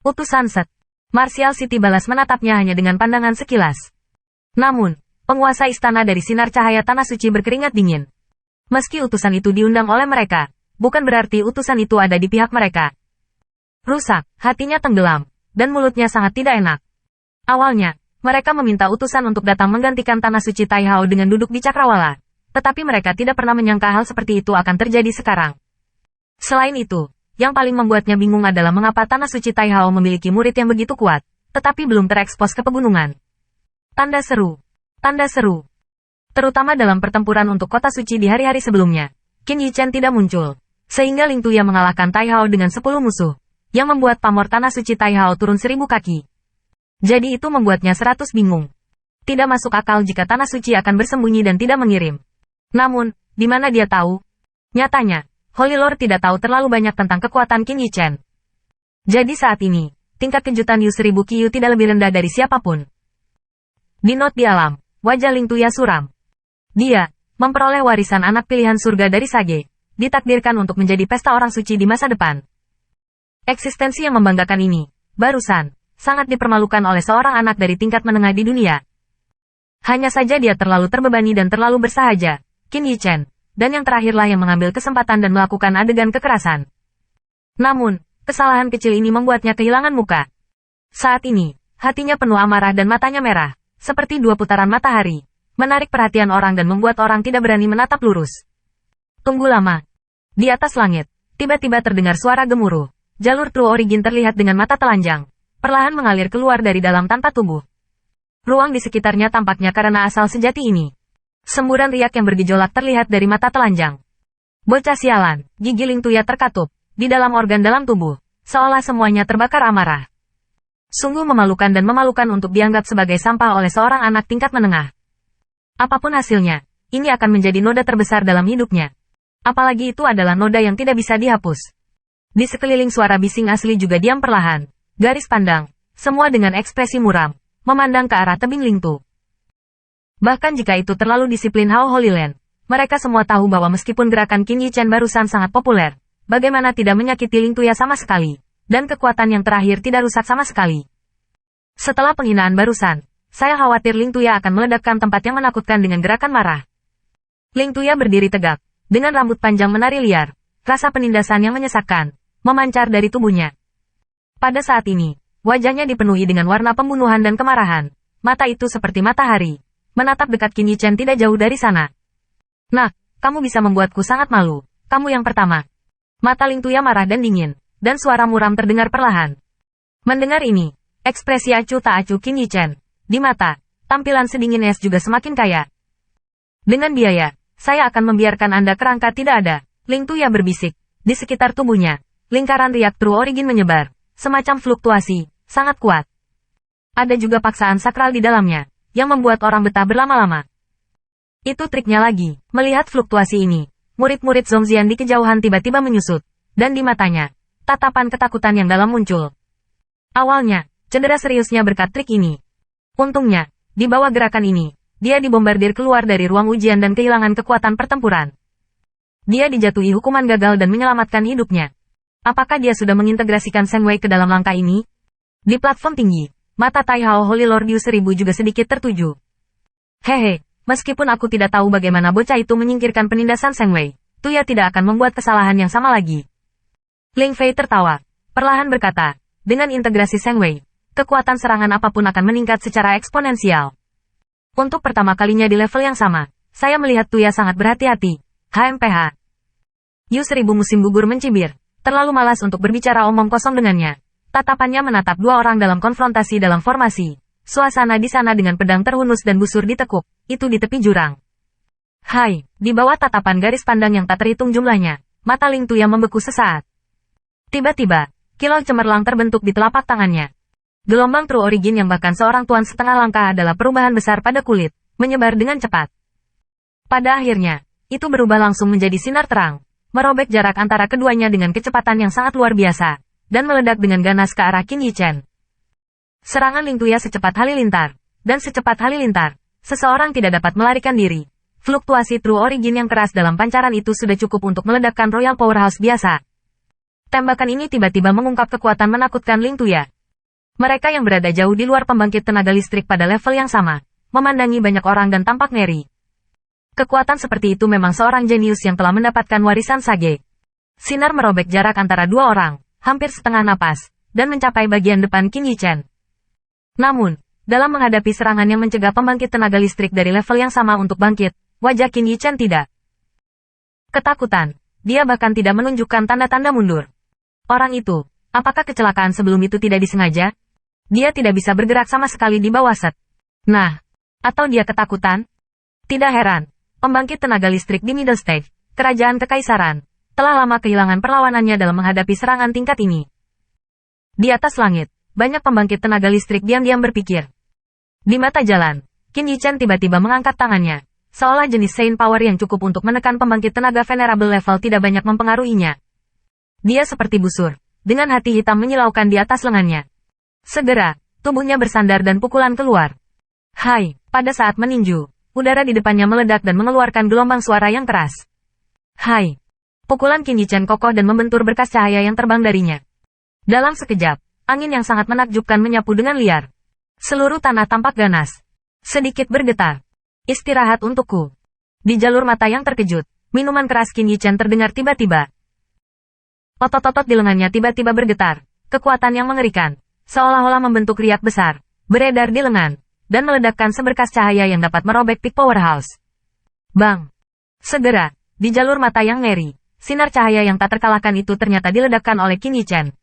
Utusan Set. Martial City balas menatapnya hanya dengan pandangan sekilas. Namun, penguasa istana dari sinar cahaya tanah suci berkeringat dingin. Meski utusan itu diundang oleh mereka, bukan berarti utusan itu ada di pihak mereka. Rusak, hatinya tenggelam, dan mulutnya sangat tidak enak. Awalnya, mereka meminta utusan untuk datang menggantikan tanah suci Taihao dengan duduk di cakrawala. Tetapi mereka tidak pernah menyangka hal seperti itu akan terjadi sekarang. Selain itu, yang paling membuatnya bingung adalah mengapa tanah suci Taihao memiliki murid yang begitu kuat, tetapi belum terekspos ke pegunungan. Tanda seru. Tanda seru. Terutama dalam pertempuran untuk kota suci di hari-hari sebelumnya, Qin Yichen tidak muncul, sehingga Ling Tuya mengalahkan Taihao dengan 10 musuh, yang membuat pamor tanah suci Taihao turun 1000 kaki. Jadi itu membuatnya 100 bingung. Tidak masuk akal jika tanah suci akan bersembunyi dan tidak mengirim. Namun, di mana dia tahu? Nyatanya, Holy Lord tidak tahu terlalu banyak tentang kekuatan Qin Yichen. Jadi saat ini, tingkat kejutan Yu 1000 Qiyu tidak lebih rendah dari siapapun. Di not di alam, wajah Ling Tuya suram. Dia memperoleh warisan anak pilihan surga dari Sage, ditakdirkan untuk menjadi pesta orang suci di masa depan. Eksistensi yang membanggakan ini, barusan, sangat dipermalukan oleh seorang anak dari tingkat menengah di dunia. Hanya saja dia terlalu terbebani dan terlalu bersahaja, Qin Yichen, dan yang terakhirlah yang mengambil kesempatan dan melakukan adegan kekerasan. Namun, kesalahan kecil ini membuatnya kehilangan muka. Saat ini, hatinya penuh amarah dan matanya merah, seperti 2 putaran matahari, menarik perhatian orang dan membuat orang tidak berani menatap lurus. Tunggu lama. Di atas langit, tiba-tiba terdengar suara gemuruh. Jalur True Origin terlihat dengan mata telanjang, perlahan mengalir keluar dari dalam tanpa tubuh. Ruang di sekitarnya tampaknya karena asal sejati ini. Semburan riak yang bergejolak terlihat dari mata telanjang. Bocah sialan, gigi Ling Tuya terkatup, di dalam organ dalam tubuh, seolah semuanya terbakar amarah. Sungguh memalukan dan memalukan untuk dianggap sebagai sampah oleh seorang anak tingkat menengah. Apapun hasilnya, ini akan menjadi noda terbesar dalam hidupnya. Apalagi itu adalah noda yang tidak bisa dihapus. Di sekeliling suara bising asli juga diam perlahan, garis pandang, semua dengan ekspresi muram, memandang ke arah tebing Ling Tu. Bahkan jika itu terlalu disiplin Hao Holy Land, mereka semua tahu bahwa meskipun gerakan Qin Yichen barusan sangat populer, bagaimana tidak menyakiti Ling Tuya sama sekali, dan kekuatan yang terakhir tidak rusak sama sekali. Setelah penghinaan barusan, saya khawatir Ling Tuya akan meledakkan tempat yang menakutkan dengan gerakan marah. Ling Tuya berdiri tegak, dengan rambut panjang menari liar, rasa penindasan yang menyesakkan, memancar dari tubuhnya. Pada saat ini, wajahnya dipenuhi dengan warna pembunuhan dan kemarahan, mata itu seperti matahari. Menatap dekat Qin Yichen tidak jauh dari sana. Nak, kamu bisa membuatku sangat malu. Kamu yang pertama. Mata Ling Tuya marah dan dingin, dan suara muram terdengar perlahan. Mendengar ini, ekspresi acuh tak acuh Qin Yichen. Di mata, tampilan sedingin es juga semakin kaya. Dengan biaya, saya akan membiarkan Anda kerangka tidak ada. Ling Tuya berbisik. Di sekitar tubuhnya, lingkaran riak True Origin menyebar. Semacam fluktuasi, sangat kuat. Ada juga paksaan sakral di dalamnya, yang membuat orang betah berlama-lama. Itu triknya lagi, melihat fluktuasi ini, murid-murid Zhongxian di kejauhan tiba-tiba menyusut, dan di matanya, tatapan ketakutan yang dalam muncul. Awalnya, cedera seriusnya berkat trik ini. Untungnya, di bawah gerakan ini, dia dibombardir keluar dari ruang ujian dan kehilangan kekuatan pertempuran. Dia dijatuhi hukuman gagal dan menyelamatkan hidupnya. Apakah dia sudah mengintegrasikan Shen Wei ke dalam langkah ini? Di platform tinggi, mata Taihao Holy Lord Yu 1000 juga sedikit tertuju. Hehe, meskipun aku tidak tahu bagaimana bocah itu menyingkirkan penindasan Shen Wei, Tuya tidak akan membuat kesalahan yang sama lagi. Ling Fei tertawa, perlahan berkata, dengan integrasi Shen Wei, kekuatan serangan apapun akan meningkat secara eksponensial. Untuk pertama kalinya di level yang sama, saya melihat Tuya sangat berhati-hati. HMPH. Yu 1000 musim gugur mencibir, terlalu malas untuk berbicara omong kosong dengannya. Tatapannya menatap 2 orang dalam konfrontasi dalam formasi. Suasana di sana dengan pedang terhunus dan busur ditekuk, itu di tepi jurang. Hai, di bawah tatapan garis pandang yang tak terhitung jumlahnya, mata Ling Tuya membeku sesaat. Tiba-tiba, kilau cemerlang terbentuk di telapak tangannya. Gelombang True Origin yang bahkan seorang tuan setengah langkah adalah perubahan besar pada kulit, menyebar dengan cepat. Pada akhirnya, itu berubah langsung menjadi sinar terang, merobek jarak antara keduanya dengan kecepatan yang sangat luar biasa, dan meledak dengan ganas ke arah Qin Yichen. Serangan Ling Tuya secepat halilintar, dan secepat halilintar, seseorang tidak dapat melarikan diri. Fluktuasi True Origin yang keras dalam pancaran itu sudah cukup untuk meledakkan Royal Powerhouse biasa. Tembakan ini tiba-tiba mengungkap kekuatan menakutkan Ling Tuya, Mereka yang berada jauh di luar pembangkit tenaga listrik pada level yang sama, memandangi banyak orang dan tampak ngeri. Kekuatan seperti itu memang seorang jenius yang telah mendapatkan warisan Sage. Sinar merobek jarak antara dua orang, hampir setengah napas, dan mencapai bagian depan Qin Yichen. Namun, dalam menghadapi serangan yang mencegah pembangkit tenaga listrik dari level yang sama untuk bangkit, wajah Qin Yichen tidak ketakutan. Dia bahkan tidak menunjukkan tanda-tanda mundur. Orang itu, apakah kecelakaan sebelum itu tidak disengaja? Dia tidak bisa bergerak sama sekali di bawah set. Nah, atau dia ketakutan? Tidak heran, pembangkit tenaga listrik di middle stage, kerajaan kekaisaran, telah lama kehilangan perlawanannya dalam menghadapi serangan tingkat ini. Di atas langit, banyak pembangkit tenaga listrik diam-diam berpikir. Di mata jalan, Qin Yichen tiba-tiba mengangkat tangannya, seolah jenis Saint Power yang cukup untuk menekan pembangkit tenaga venerable level tidak banyak mempengaruhinya. Dia seperti busur, dengan hati hitam menyilaukan di atas lengannya. Segera, tubuhnya bersandar dan pukulan keluar. Hai, pada saat meninju, udara di depannya meledak dan mengeluarkan gelombang suara yang keras. Hai. Pukulan Qin Yichen kokoh dan membentur berkas cahaya yang terbang darinya. Dalam sekejap, angin yang sangat menakjubkan menyapu dengan liar. Seluruh tanah tampak ganas. Sedikit bergetar. Istirahat untukku. Di jalur mata yang terkejut, minuman keras Qin Yichen terdengar tiba-tiba. Otot-otot di lengannya tiba-tiba bergetar. Kekuatan yang mengerikan, seolah-olah membentuk riak besar, beredar di lengan, dan meledakkan seberkas cahaya yang dapat merobek Peak Powerhouse. Bang! Segera, di jalur mata yang ngeri, sinar cahaya yang tak terkalahkan itu ternyata diledakkan oleh Qin Yichen.